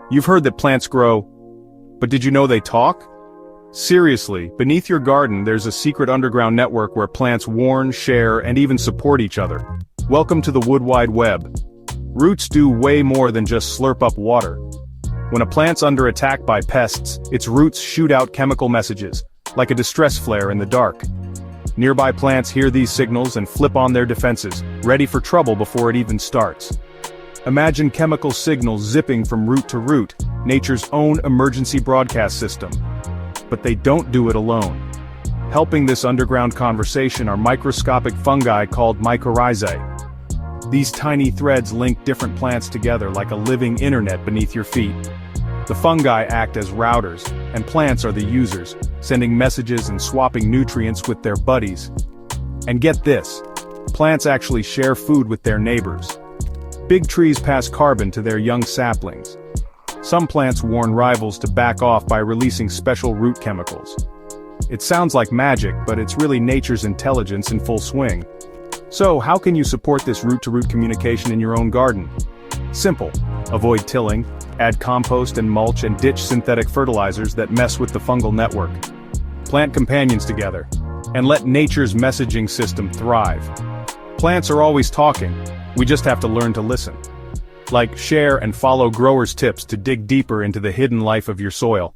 You've heard that plants grow, but did you know they talk? Seriously, beneath your garden there's a secret underground network where plants warn, share, and even support each other. Welcome to the Wood Wide Web. Roots do way more than just slurp up water. When a plant's under attack by pests, its roots shoot out chemical messages, like a distress flare in the dark. Nearby plants hear these signals and flip on their defenses, ready for trouble before it even starts. Imagine chemical signals zipping from root to root, nature's own emergency broadcast system. But they don't do it alone. Helping this underground conversation are microscopic fungi called mycorrhizae. These tiny threads link different plants together like a living internet beneath your feet. The fungi act as routers, and plants are the users, sending messages and swapping nutrients with their buddies. And get this, plants actually share food with their neighbors. Big trees pass carbon to their young saplings. Some plants warn rivals to back off by releasing special root chemicals. It sounds like magic, but it's really nature's intelligence in full swing. So, how can you support this root-to-root communication in your own garden? Simple. Avoid tilling, add compost and mulch, and ditch synthetic fertilizers that mess with the fungal network. Plant companions together, and let nature's messaging system thrive. Plants are always talking, we just have to learn to listen. Like, share and follow growers' tips to dig deeper into the hidden life of your soil.